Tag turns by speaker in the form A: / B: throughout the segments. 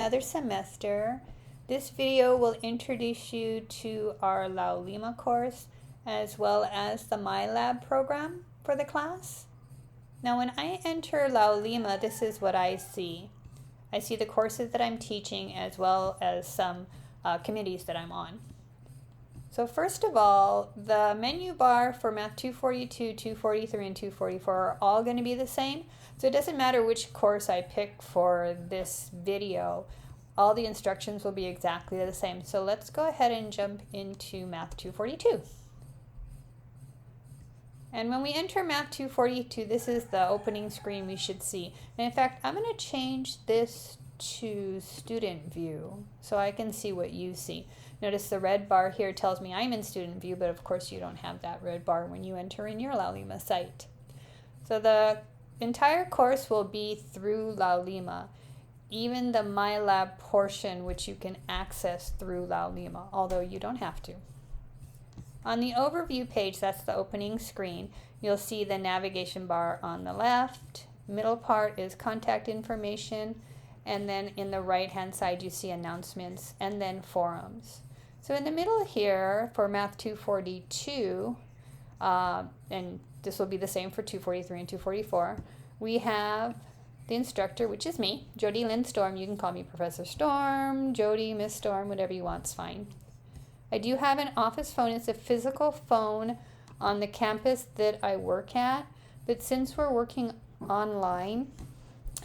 A: Another semester. This video will introduce you to our Laulima course as well as the MyLab program for the class. Now when I enter Laulima, this is what I see. I see the courses that I'm teaching as well as some committees that I'm on. So first of all, the menu bar for Math 242, 243, and 244 are all going to be the same. So it doesn't matter which course I pick for this video. All the instructions will be exactly the same. So let's go ahead and jump into Math 242. And when we enter Math 242, this is the opening screen we should see. And in fact, I'm going to change this to student view so I can see what you see. Notice the red bar here tells me I'm in student view, but of course you don't have that red bar when you enter in your Laulima site. So the entire course will be through Laulima, even the MyLab portion which you can access through Laulima, although you don't have to. On the overview page, that's the opening screen, you'll see the navigation bar on the left. Middle part is contact information, and then in the right hand side you see announcements and then forums. So in the middle here for Math 242, and this will be the same for 243 and 244, we have the instructor, which is me, Jody-Lynn Storm. You can call me Professor Storm, Jody, Miss Storm, whatever you want is fine. I do have an office phone. It's a physical phone on the campus that I work at, but since we're working online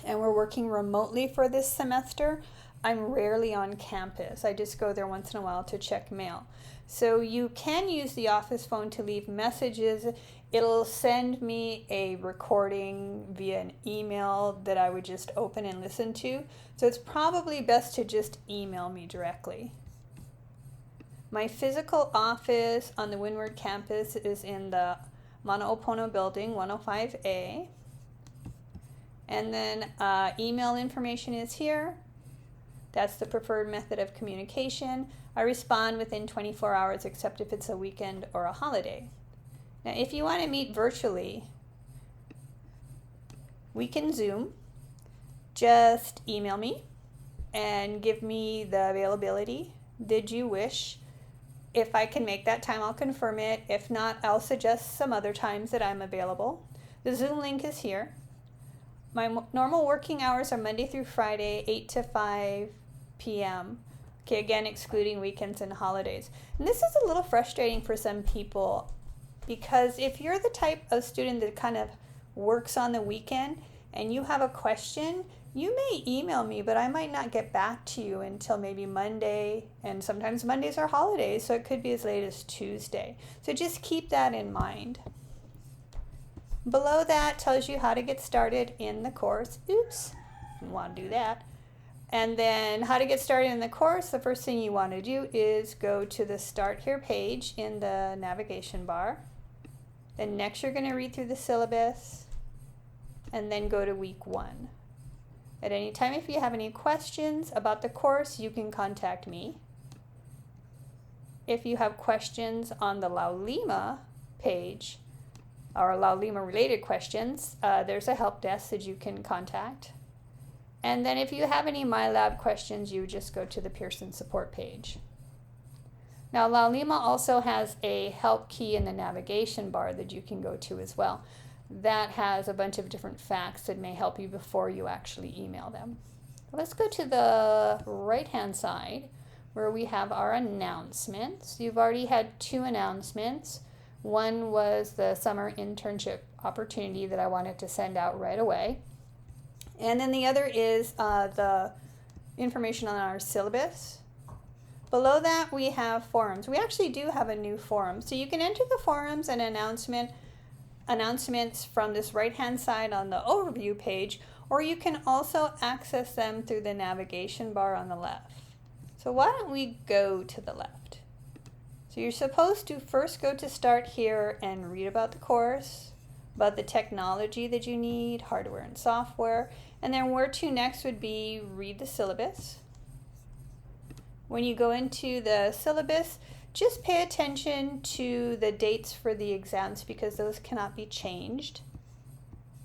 A: and we're working remotely for this semester, I'm rarely on campus. I just go there once in a while to check mail. So you can use the office phone to leave messages. It'll send me a recording via an email that I would just open and listen to. So it's probably best to just email me directly. My physical office on the Windward campus is in the Manaopono building, 105A. And then email information is here. That's the preferred method of communication. I respond within 24 hours except if it's a weekend or a holiday. Now if you want to meet virtually, we can Zoom. Just email me and give me the availability. Did you wish? If I can make that time, I'll confirm it. If not, I'll suggest some other times that I'm available. The Zoom link is here. My normal working hours are Monday through Friday, 8 to 5 p.m. Okay, again, excluding weekends and holidays. And this is a little frustrating for some people because if you're the type of student that kind of works on the weekend and you have a question, you may email me, but I might not get back to you until maybe Monday, and sometimes Mondays are holidays, so it could be as late as Tuesday. So just keep that in mind. Below that tells you how to get started in the course. Oops, didn't want to do that. And then how to get started in the course, the first thing you want to do is go to the Start Here page in the navigation bar. Then next you're going to read through the syllabus and then go to week 1. At any time, if you have any questions about the course, you can contact me. If you have questions on the Laulima page, or Laulima related questions, there's a help desk that you can contact. And then if you have any MyLab questions, you just go to the Pearson support page. Now Laulima also has a help key in the navigation bar that you can go to as well. That has a bunch of different facts that may help you before you actually email them. Let's go to the right hand side where we have our announcements. You've already had 2 announcements. One was the summer internship opportunity that I wanted to send out right away. And then the other is the information on our syllabus. Below that we have forums. We actually do have a new forum. So you can enter the forums and announcements from this right hand side on the overview page, or you can also access them through the navigation bar on the left. So why don't we go to the left? So you're supposed to first go to Start Here and read about the course, about the technology that you need, hardware and software, and then where to next would be read the syllabus. When you go into the syllabus, just pay attention to the dates for the exams because those cannot be changed.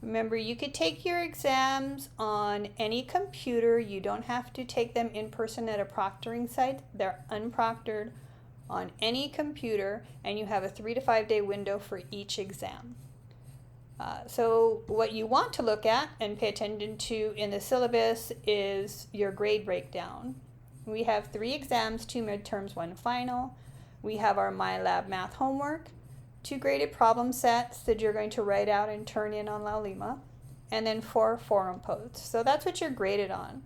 A: Remember, you could take your exams on any computer. You don't have to take them in person at a proctoring site. They're unproctored on any computer, and you have a 3 to 5 day window for each exam. So what you want to look at and pay attention to in the syllabus is your grade breakdown. We have 3 exams, 2 midterms, 1 final. We have our MyLab math homework, 2 graded problem sets that you're going to write out and turn in on Laulima, and then 4 forum posts. So that's what you're graded on.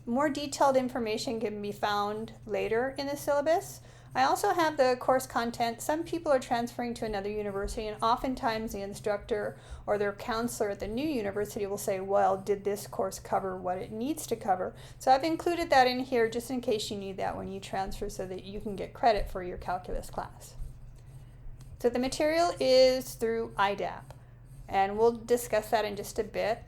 A: More detailed information can be found later in the syllabus. I also have the course content. Some people are transferring to another university, and oftentimes the instructor or their counselor at the new university will say, well, did this course cover what it needs to cover? So I've included that in here just in case you need that when you transfer so that you can get credit for your calculus class. So the material is through IDAP, and we'll discuss that in just a bit.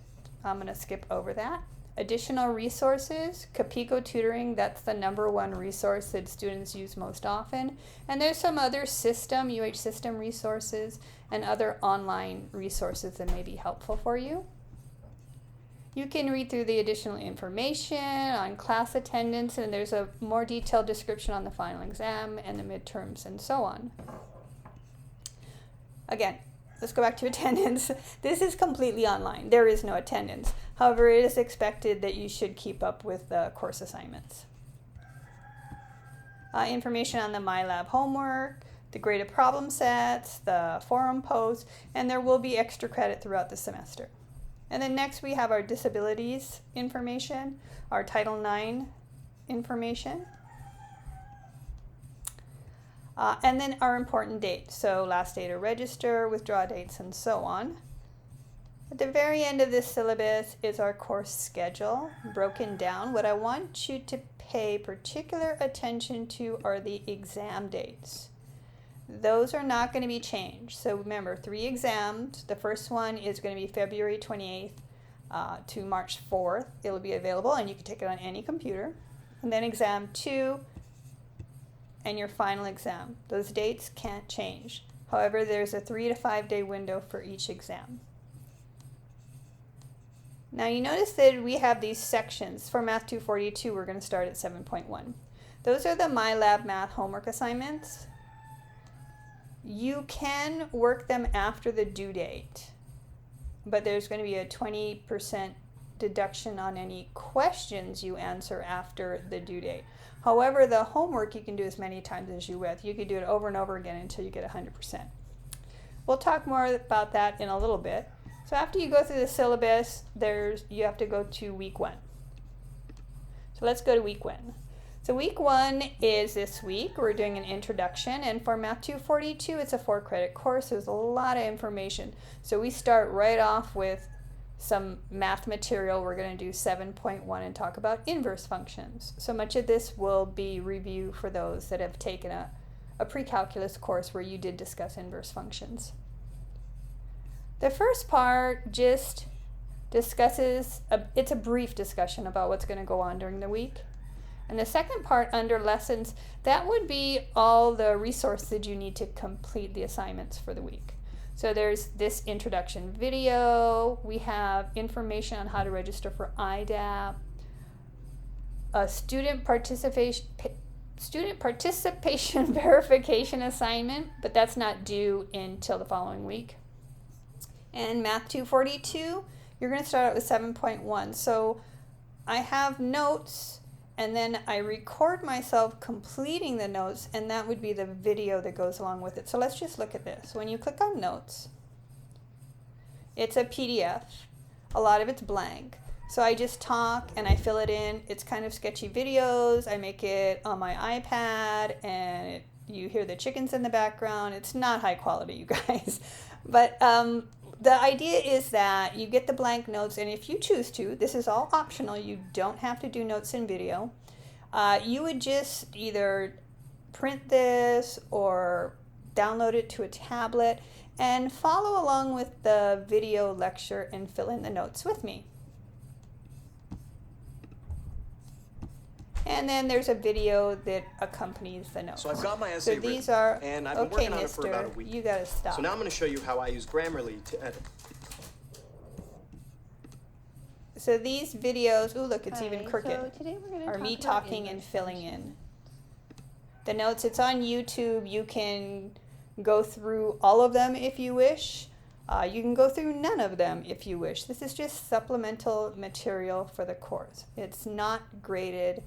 A: I'm going to skip over that. Additional resources, Capico Tutoring, that's the #1 resource that students use most often. And there's some other system, UH system resources, and other online resources that may be helpful for you. You can read through the additional information on class attendance, and there's a more detailed description on the final exam and the midterms and so on. Again, let's go back to attendance. This is completely online. There is no attendance. However, it is expected that you should keep up with the course assignments. Information on the MyLab homework, the graded problem sets, the forum posts, and there will be extra credit throughout the semester. And then next we have our disabilities information, our Title IX information, and then our important dates. So last day to register, withdraw dates, and so on. At the very end of this syllabus is our course schedule broken down. What I want you to pay particular attention to are the exam dates. Those are not going to be changed. So remember, 3 exams. The first one is going to be February 28th to March 4th. It'll be available and you can take it on any computer. And then exam 2 and your final exam. Those dates can't change. However, there's a 3 to 5 day window for each exam. Now you notice that we have these sections. For Math 242, we're going to start at 7.1. Those are the MyLab math homework assignments. You can work them after the due date, but there's going to be a 20% deduction on any questions you answer after the due date. However, the homework you can do as many times as you wish. You can do it over and over again until you get 100%. We'll talk more about that in a little bit. So after you go through the syllabus, you have to go to week 1. So let's go to week 1. So week 1 is this week. We're doing an introduction, and for Math 242, it's a 4-credit course. There's a lot of information. So we start right off with some math material. We're going to do 7.1 and talk about inverse functions. So much of this will be review for those that have taken a pre-calculus course where you did discuss inverse functions. The first part just discusses, it's a brief discussion about what's going to go on during the week. And the second part under lessons, that would be all the resources you need to complete the assignments for the week. So there's this introduction video, we have information on how to register for IDAP, a student participation verification assignment, but that's not due until the following week. And Math 242, you're going to start out with 7.1. So I have notes, and then I record myself completing the notes, and that would be the video that goes along with it. So let's just look at this. When you click on notes, it's a PDF. A lot of it's blank. So I just talk and I fill it in. It's kind of sketchy videos. I make it on my iPad, and you hear the chickens in the background. It's not high quality, you guys. But the idea is that you get the blank notes, and if you choose to, this is all optional, you don't have to do notes in video. You would just either print this or download it to a tablet and follow along with the video lecture and fill in the notes with me. And then there's a video that accompanies the notes.
B: So I've got my essay
A: written,
B: these
A: are,
B: and I've been
A: okay,
B: working on it for about a
A: mister,
B: week.
A: You gotta stop.
B: So now I'm going to show you how I use Grammarly to edit.
A: So these videos, ooh, look, it's even crooked,
C: So today we're going to
A: are me talking and filling in. The notes, it's on YouTube. You can go through all of them if you wish. You can go through none of them if you wish. This is just supplemental material for the course. It's not graded.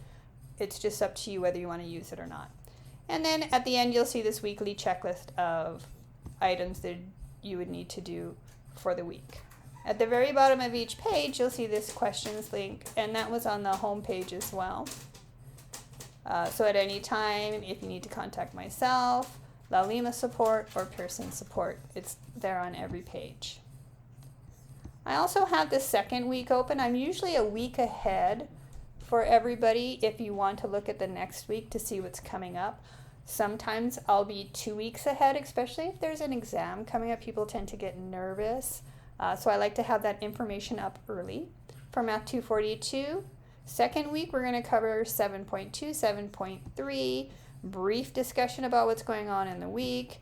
A: It's just up to you whether you want to use it or not. And then at the end, you'll see this weekly checklist of items that you would need to do for the week. At the very bottom of each page, you'll see this questions link, and that was on the home page as well. So at any time, if you need to contact myself, Laulima support, or Pearson support, it's there on every page. I also have the second week open. I'm usually a week ahead for everybody if you want to look at the next week to see what's coming up. Sometimes I'll be 2 weeks ahead, especially if there's an exam coming up. People tend to get nervous. So I like to have that information up early. For Math 242, second week we're going to cover 7.2, 7.3, brief discussion about what's going on in the week.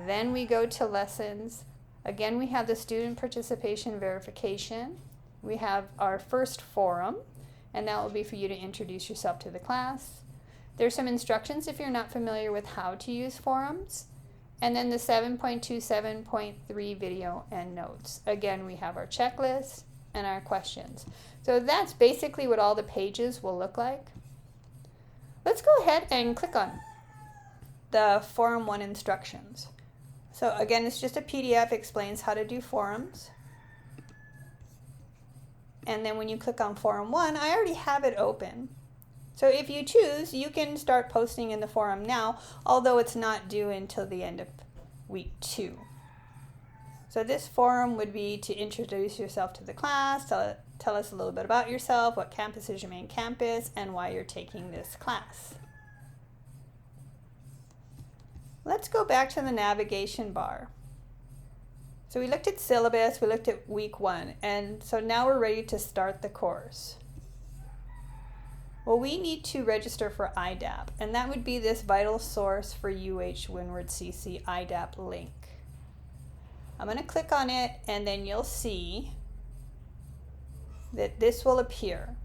A: Then we go to lessons. Again, we have the student participation verification. We have our first forum, and that will be for you to introduce yourself to the class. There's some instructions if you're not familiar with how to use forums. And then the 7.2, 7.3 video and notes. Again, we have our checklist and our questions. So that's basically what all the pages will look like. Let's go ahead and click on the Forum 1 instructions. So again, it's just a PDF, explains how to do forums. And then when you click on Forum 1, I already have it open. So if you choose, you can start posting in the forum now, although it's not due until the end of week 2. So this forum would be to introduce yourself to the class, tell us a little bit about yourself, what campus is your main campus, and why you're taking this class. Let's go back to the navigation bar. So we looked at syllabus, we looked at week 1, and so now we're ready to start the course. Well, we need to register for IDAP, and that would be this vital source for UH Windward CC IDAP link. I'm going to click on it, and then you'll see that this will appear.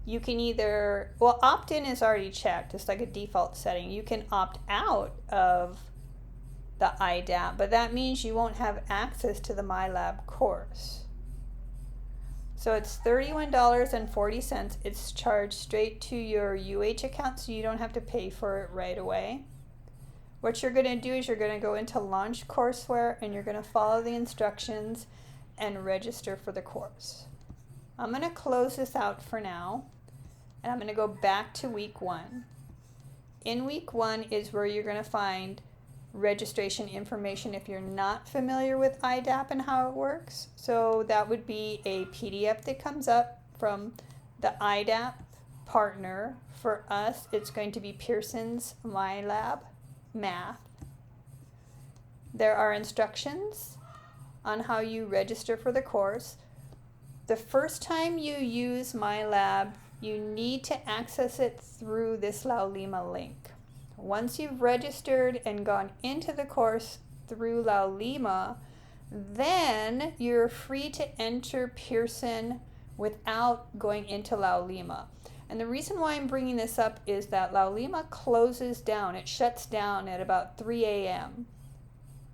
A: You can either, well, opt-in is already checked. It's like a default setting. You can opt out of the IDAP, but that means you won't have access to the MyLab course. So it's $31.40. It's charged straight to your UH account, so you don't have to pay for it right away. What you're going to do is you're going to go into Launch Courseware, and you're going to follow the instructions and register for the course. I'm going to close this out for now, and I'm going to go back to week 1. In week 1 is where you're going to find registration information if you're not familiar with IDAP and how it works. So that would be a PDF that comes up from the IDAP partner. For us, it's going to be Pearson's MyLab Math. There are instructions on how you register for the course. The first time you use MyLab, you need to access it through this Laulima link. Once you've registered and gone into the course through Laulima, then you're free to enter Pearson without going into Laulima. And the reason why I'm bringing this up is that Laulima closes down. It shuts down at about 3 a.m.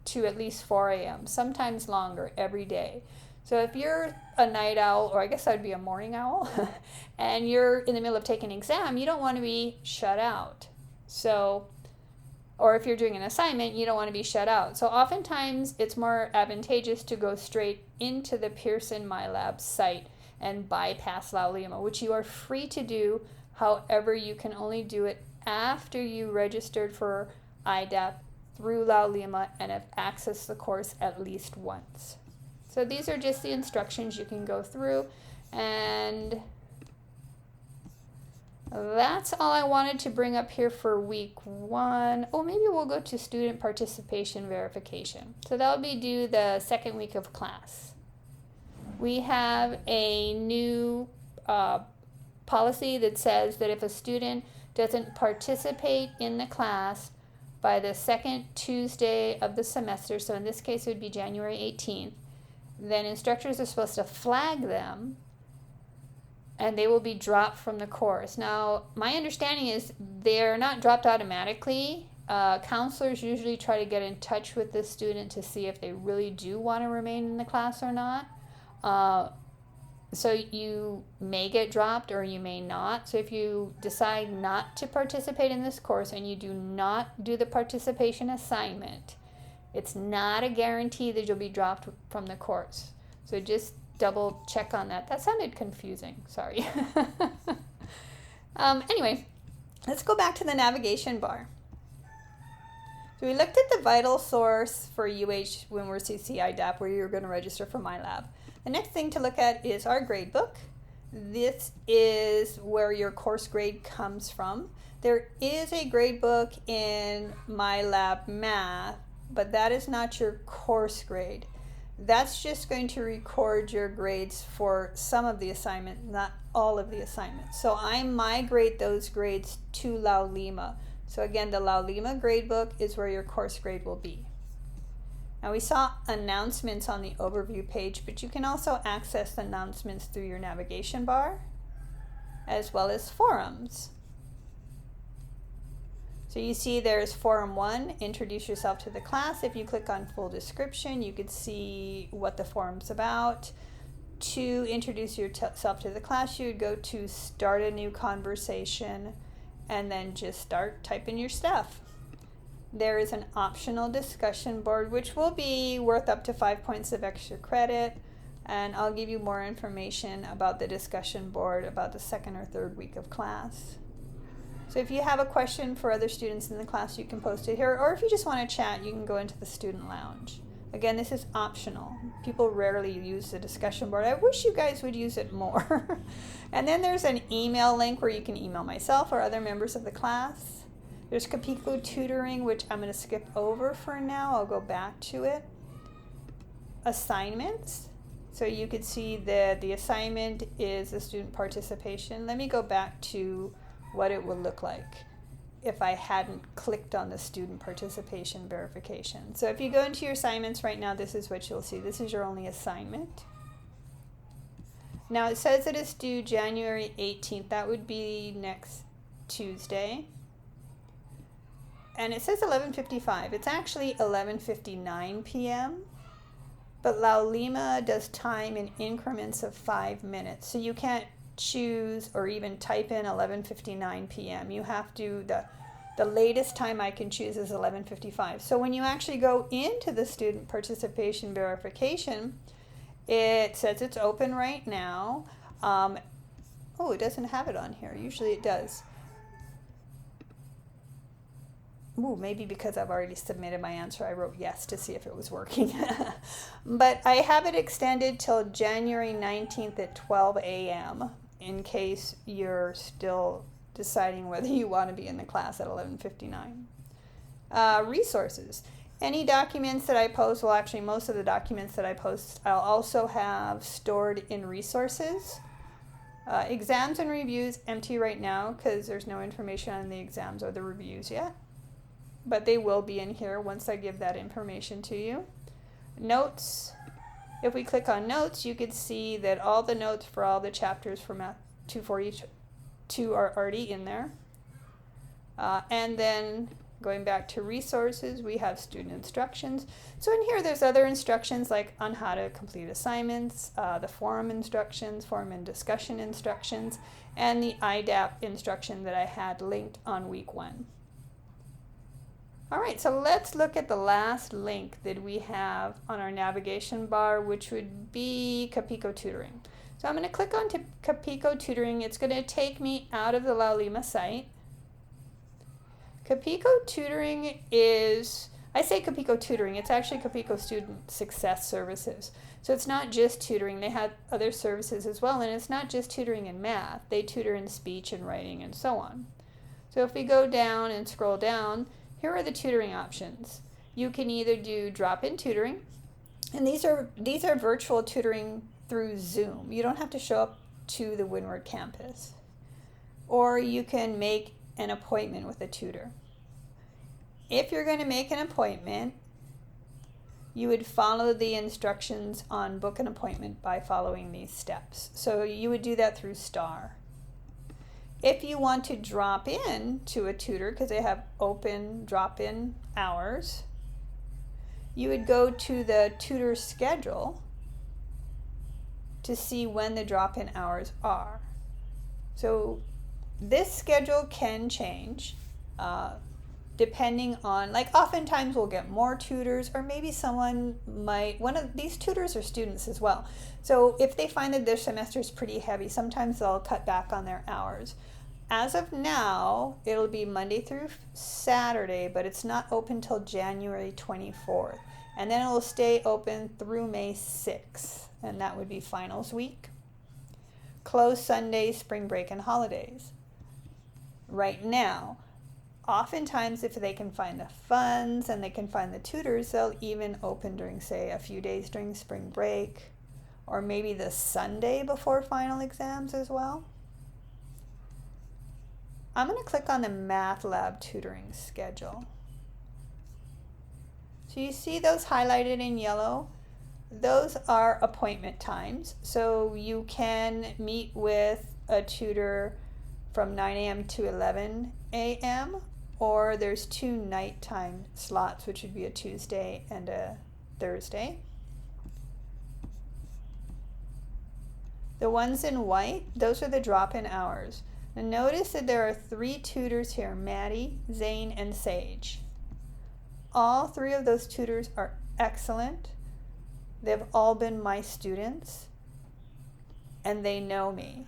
A: to at least 4 a.m., sometimes longer every day. So if you're a night owl, or I guess I'd be a morning owl, and you're in the middle of taking an exam, you don't want to be shut out. So, or if you're doing an assignment, you don't want to be shut out. So oftentimes it's more advantageous to go straight into the Pearson MyLab site and bypass Laulima, which you are free to do. However, you can only do it after you registered for IDAP through Laulima and have accessed the course at least once. So these are just the instructions you can go through, and that's all I wanted to bring up here for week 1. Oh, maybe we'll go to student participation verification. So that'll be due the second week of class. We have a new policy that says that if a student doesn't participate in the class by the second Tuesday of the semester, so in this case it would be January 18th, then instructors are supposed to flag them and they will be dropped from the course. Now, my understanding is they're not dropped automatically. Counselors usually try to get in touch with the student to see if they really do want to remain in the class or not. So you may get dropped or you may not. So if you decide not to participate in this course and you do not do the participation assignment, it's not a guarantee that you'll be dropped from the course. So just double check on that. That sounded confusing. Sorry. Anyway, let's go back to the navigation bar. So we looked at the vital source for UH when we're CCIDAP, where you're going to register for MyLab. The next thing to look at is our grade book. This is where your course grade comes from. There is a grade book in MyLab Math, but that is not your course grade. That's just going to record your grades for some of the assignments, not all of the assignments. So I migrate those grades to Laulima. So again, the Laulima gradebook is where your course grade will be. Now we saw announcements on the overview page, but you can also access the announcements through your navigation bar, as well as forums. So you see there's Forum 1, introduce yourself to the class. If you click on full description, you can see what the forum's about. To introduce yourself to the class, you would go to start a new conversation and then just start typing your stuff. There is an optional discussion board, which will be worth up to 5 points of extra credit. And I'll give you more information about the discussion board about the second or third week of class. So if you have a question for other students in the class, you can post it here. Or if you just want to chat, you can go into the student lounge. Again, this is optional. People rarely use the discussion board. I wish you guys would use it more. And then there's an email link where you can email myself or other members of the class. There's Kapiko Tutoring, which I'm going to skip over for now. I'll go back to it. Assignments. So you could see that the assignment is the student participation. Let me go back to what it would look like if I hadn't clicked on the student participation verification. So if you go into your assignments right now, this is what you'll see. This is your only assignment. Now it says it is due January 18th. That would be next Tuesday. And it says 11:55. It's actually 11:59 p.m. But Laulima does time in increments of 5 minutes. So you can't choose or even type in 11:59 p.m. You have to, the latest time I can choose is 11:55. So when you actually go into the student participation verification, it says it's open right now. Oh, it doesn't have it on here. Usually it does. Ooh, maybe because I've already submitted my answer, I wrote yes to see if it was working. But I have it extended till January 19th at 12 a.m. in case you're still deciding whether you want to be in the class at 11:59. Resources. Any documents that I post, well actually most of the documents that I post, I'll also have stored in resources. Exams and reviews empty right now because there's no information on the exams or the reviews yet. But they will be in here once I give that information to you. Notes. If we click on notes, you can see that all the notes for all the chapters for Math 242 are already in there. And then going back to resources, we have student instructions. So in here, there's other instructions like on how to complete assignments, the forum instructions, forum and discussion instructions, and the IDAP instruction that I had linked on week 1. All right, so let's look at the last link that we have on our navigation bar, which would be Kapiko Tutoring. So I'm going to click on Kapiko Tutoring. It's going to take me out of the Laulima site. Kapiko Tutoring is, I say Kapiko Tutoring, it's actually Kapiko Student Success Services. So it's not just tutoring, they have other services as well, and it's not just tutoring in math. They tutor in speech and writing and so on. So if we go down and scroll down, here are the tutoring options. You can either do drop-in tutoring, and these are virtual tutoring through Zoom. You don't have to show up to the Windward campus. or you can make an appointment with a tutor. If you're going to make an appointment, you would follow the instructions on book an appointment by following these steps. So you would do that through STAR. If you want to drop in to a tutor, because they have open drop-in hours, you would go to the tutor schedule to see when the drop-in hours are. So this schedule can change depending on, like, oftentimes we'll get more tutors, or maybe one of these tutors are students as well. So if they find that their semester is pretty heavy, sometimes they'll cut back on their hours. As of now, it'll be Monday through Saturday, but it's not open till January 24th. And then it will stay open through May 6th, and that would be finals week. Closed Sundays, spring break, and holidays. Right now, oftentimes if they can find the funds and they can find the tutors, they'll even open during, say, a few days during spring break, or maybe the Sunday before final exams as well. I'm going to click on the Math Lab tutoring schedule. So you see those highlighted in yellow? Those are appointment times. So you can meet with a tutor from 9 a.m. to 11 a.m. or there's 2 nighttime slots, which would be a Tuesday and a Thursday. The ones in white, those are the drop-in hours. Now notice that there are 3 tutors here, Maddie, Zane, and Sage. All 3 of those tutors are excellent. They've all been my students, and they know me,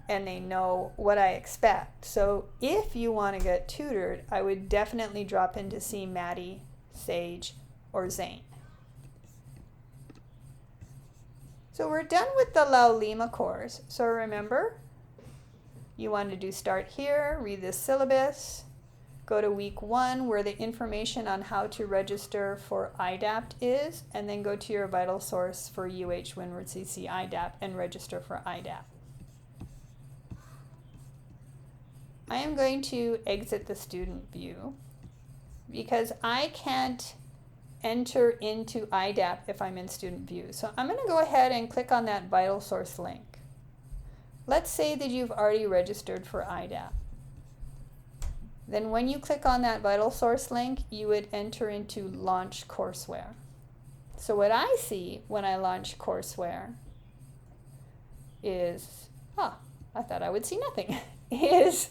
A: and they know what I expect. So if you want to get tutored, I would definitely drop in to see Maddie, Sage, or Zane. So we're done with the Laulima course. So remember, you want to do start here, read the syllabus, go to week 1 where the information on how to register for IDAPT is, and then go to your vital source for UH Windward CC IDAPT and register for IDAPT. I am going to exit the student view because I can't enter into IDAPT if I'm in student view. So I'm going to go ahead and click on that vital source link. Let's say that you've already registered for IDAPT. Then when you click on that vital source link, you would enter into launch courseware. So what I see when I launch courseware is, I thought I would see nothing, is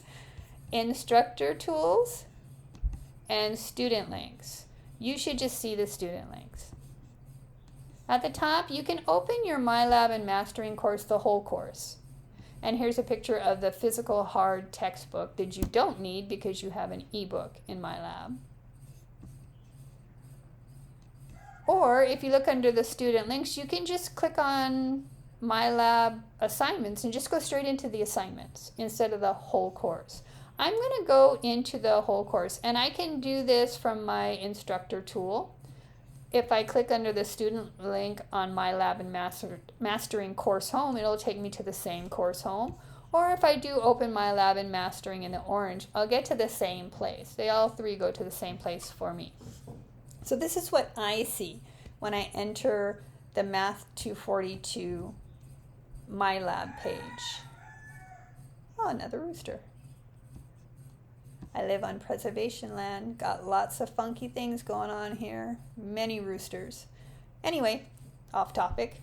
A: instructor tools and student links. You should just see the student links. At the top, you can open your MyLab and Mastering course, the whole course. And here's a picture of the physical hard textbook that you don't need because you have an ebook in MyLab. Or if you look under the student links, you can just click on MyLab assignments and just go straight into the assignments instead of the whole course. I'm going to go into the whole course, and I can do this from my instructor tool. If I click under the student link on MyLab and Mastering course home, it'll take me to the same course home. Or if I do open MyLab and Mastering in the orange, I'll get to the same place. They all 3 go to the same place for me. So this is what I see when I enter the Math 242 MyLab page. Oh, another rooster. I live on preservation land, got lots of funky things going on here, many roosters. Anyway, off topic.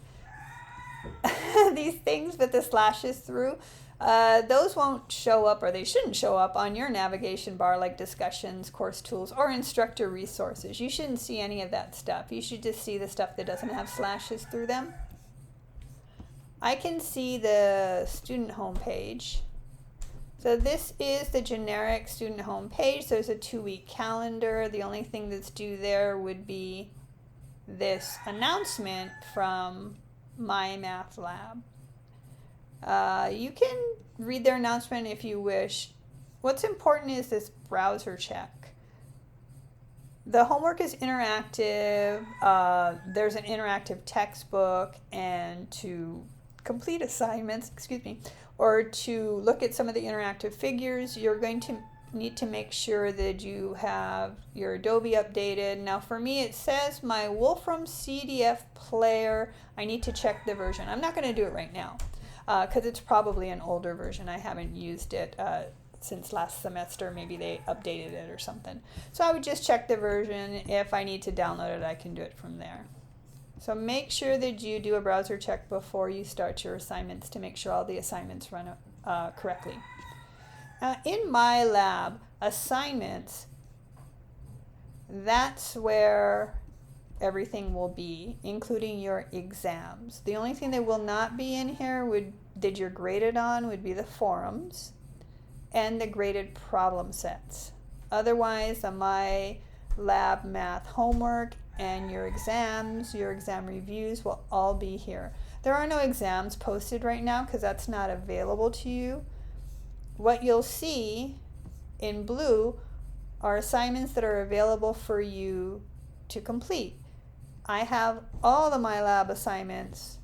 A: These things with the slashes through, those won't show up, or they shouldn't show up on your navigation bar like discussions, course tools, or instructor resources. You shouldn't see any of that stuff. You should just see the stuff that doesn't have slashes through them. I can see the student home page. So this is the generic student home page. There's a 2-week calendar. The only thing that's due there would be this announcement from My Math Lab. You can read their announcement if you wish. What's important is this browser check. The homework is interactive. There's an interactive textbook, and to complete assignments, or to look at some of the interactive figures, you're going to need to make sure that you have your Adobe updated. Now for me, it says my Wolfram CDF player. I need to check the version. I'm not going to do it right now because it's probably an older version. I haven't used it since last semester. Maybe they updated it or something. So I would just check the version. If I need to download it, I can do it from there. So make sure that you do a browser check before you start your assignments to make sure all the assignments run correctly. In my lab, assignments, that's where everything will be, including your exams. The only thing that will not be in here that you're graded on would be the forums and the graded problem sets. Otherwise, my lab math homework and your exams, your exam reviews will all be here. There are no exams posted right now because that's not available to you. What you'll see in blue are assignments that are available for you to complete. I have all of my lab assignments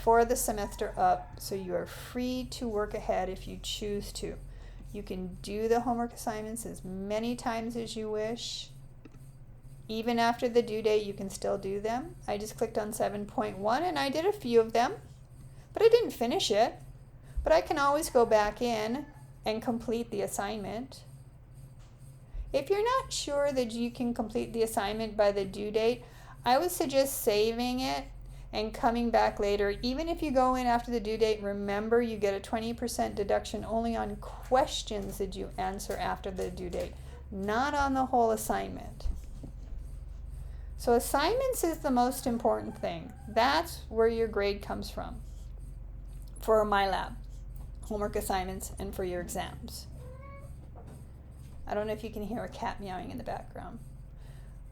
A: for the semester up, so you are free to work ahead if you choose to. You can do the homework assignments as many times as you wish. Even after the due date, you can still do them. I just clicked on 7.1 and I did a few of them, but I didn't finish it. But I can always go back in and complete the assignment. If you're not sure that you can complete the assignment by the due date, I would suggest saving it and coming back later. Even if you go in after the due date, remember you get a 20% deduction only on questions that you answer after the due date, not on the whole assignment. So assignments is the most important thing. That's where your grade comes from for my lab, homework assignments, and for your exams. I don't know if you can hear a cat meowing in the background.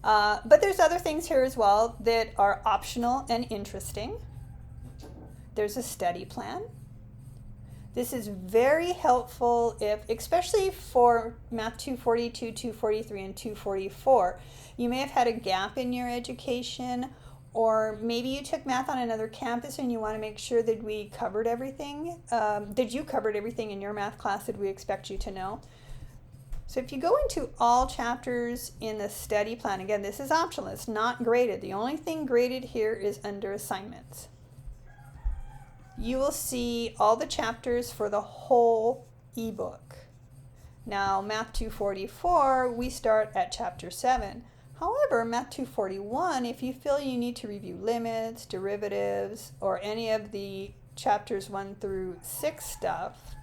A: But there's other things here as well that are optional and interesting. There's a study plan. This is very helpful especially for Math 242, 243, and 244. You may have had a gap in your education, or maybe you took math on another campus and you want to make sure that we covered everything, that you covered everything in your math class that we expect you to know. So if you go into all chapters in the study plan, again, this is optional, it's not graded. The only thing graded here is under assignments. You will see all the chapters for the whole ebook. Now, Math 244, we start at chapter 7. However, Math 241, if you feel you need to review limits, derivatives, or any of the chapters 1 through 6 stuff,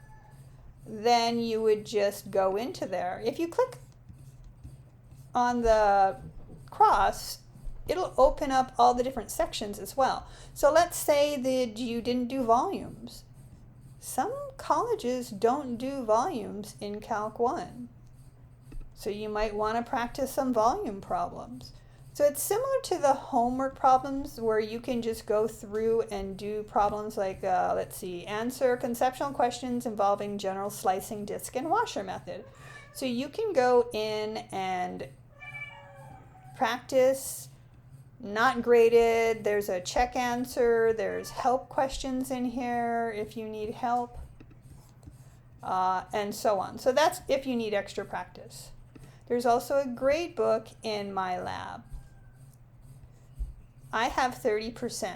A: then you would just go into there. If you click on the cross, it'll open up all the different sections as well. So let's say that you didn't do volumes. Some colleges don't do volumes in Calc 1. So you might want to practice some volume problems. So it's similar to the homework problems where you can just go through and do problems like, answer conceptual questions involving general slicing, disc, and washer method. So you can go in and practice, not graded. There's a check answer. There's help questions in here if you need help, and so on. So that's if you need extra practice. There's also a grade book in my lab. I have 30%.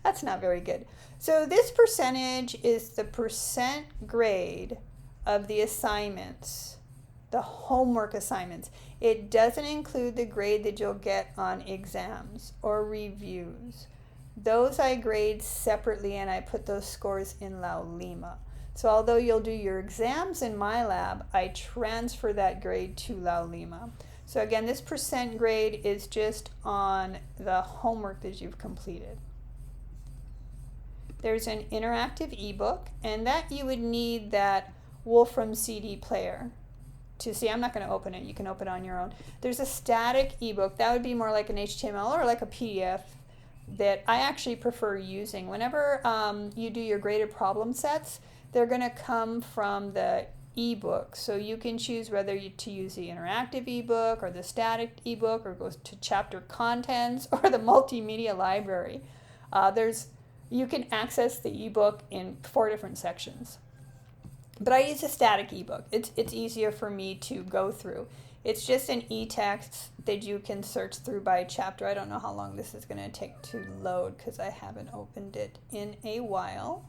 A: That's not very good. So this percentage is the percent grade of the assignments, the homework assignments. It doesn't include the grade that you'll get on exams or reviews. Those I grade separately and I put those scores in Laulima. So although you'll do your exams in my lab, I transfer that grade to Laulima. So again, this percent grade is just on the homework that you've completed. There's an interactive ebook, and that you would need that Wolfram CD player to see. I'm not going to open it. You can open it on your own. There's a static ebook. That would be more like an HTML or like a PDF that I actually prefer using. Whenever you do your graded problem sets, they're going to come from the ebook. So you can choose whether to use the interactive ebook or the static ebook or go to chapter contents or the multimedia library. There's you can access the ebook in 4 different sections. But I use a static ebook. It's easier for me to go through. It's just an e-text that you can search through by chapter. I don't know how long this is going to take to load because I haven't opened it in a while.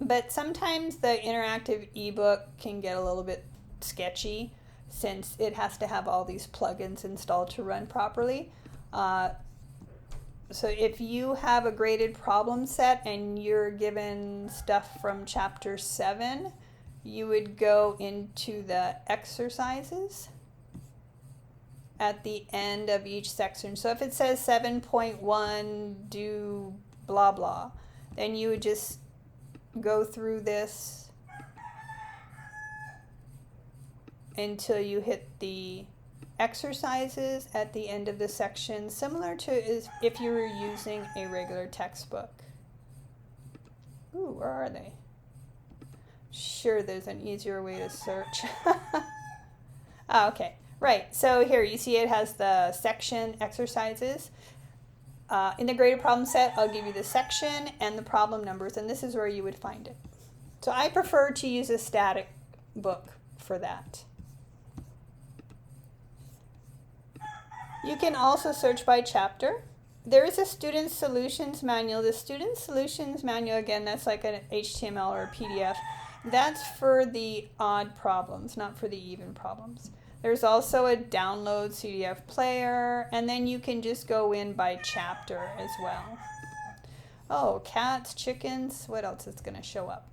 A: But sometimes the interactive ebook can get a little bit sketchy since it has to have all these plugins installed to run properly. So if you have a graded problem set and you're given stuff from chapter 7, you would go into the exercises at the end of each section. So if it says 7.1 do blah blah, then you would just go through this until you hit the exercises at the end of the section, similar to if you were using a regular textbook. Ooh, where are they? Sure, there's an easier way to search. Oh, okay, right. So here you see it has the section exercises. In the graded problem set, I'll give you the section and the problem numbers, and this is where you would find it. So I prefer to use a static book for that. You can also search by chapter. There is a Student Solutions Manual. The Student Solutions Manual, again, that's like an HTML or a PDF. That's for the odd problems, not for the even problems. There's also a download CDF player, and then you can just go in by chapter as well. Oh, cats, chickens, what else is going to show up?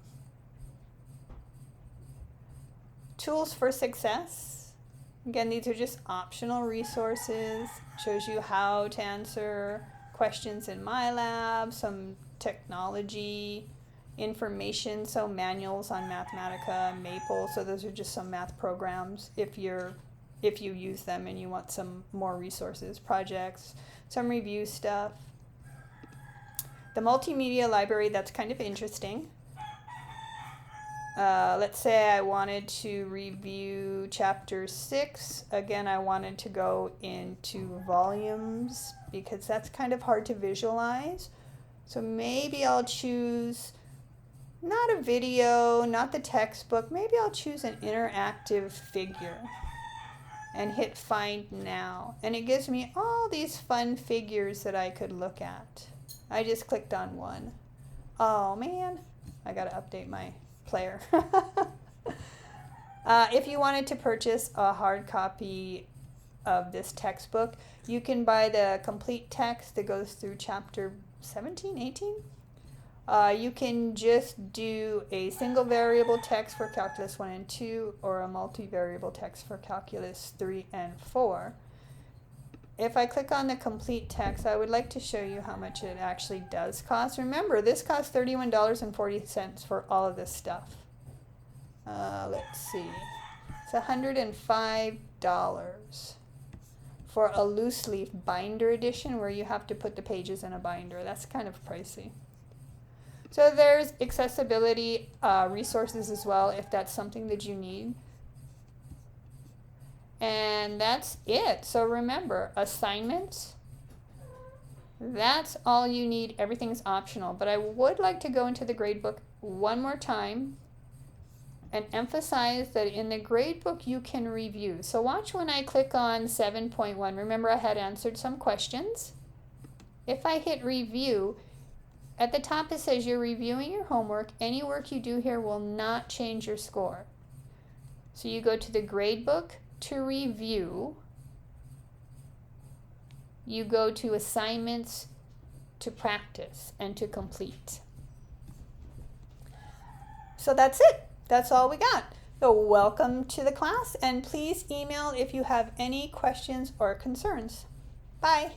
A: Tools for Success. Again, these are just optional resources. Shows you how to answer questions in MyLab, some technology information, so manuals on Mathematica, Maple. So those are just some math programs if you use them and you want some more resources, projects, some review stuff. The multimedia library, that's kind of interesting. Let's say I wanted to review chapter 6. Again, I wanted to go into volumes because that's kind of hard to visualize. So maybe I'll choose not a video, not the textbook. Maybe I'll choose an interactive figure and hit Find Now. And it gives me all these fun figures that I could look at. I just clicked on one. Oh man, I gotta update my player. If you wanted to purchase a hard copy of this textbook, you can buy the complete text that goes through chapter 17, 18. You can just do a single variable text for Calculus 1 and 2 or a multivariable text for Calculus 3 and 4. If I click on the complete text, I would like to show you how much it actually does cost. Remember, this costs $31.40 for all of this stuff. Let's see. It's $105 for a loose leaf binder edition where you have to put the pages in a binder. That's kind of pricey. So there's accessibility resources as well if that's something that you need. And that's it. So remember, assignments, that's all you need. Everything's optional. But I would like to go into the gradebook one more time and emphasize that in the gradebook you can review. So watch when I click on 7.1. Remember, I had answered some questions. If I hit review, at the top it says you're reviewing your homework. Any work you do here will not change your score. So you go to the gradebook to review. You go to assignments to practice and to complete. So that's it. That's all we got. So welcome to the class, and please email if you have any questions or concerns. Bye.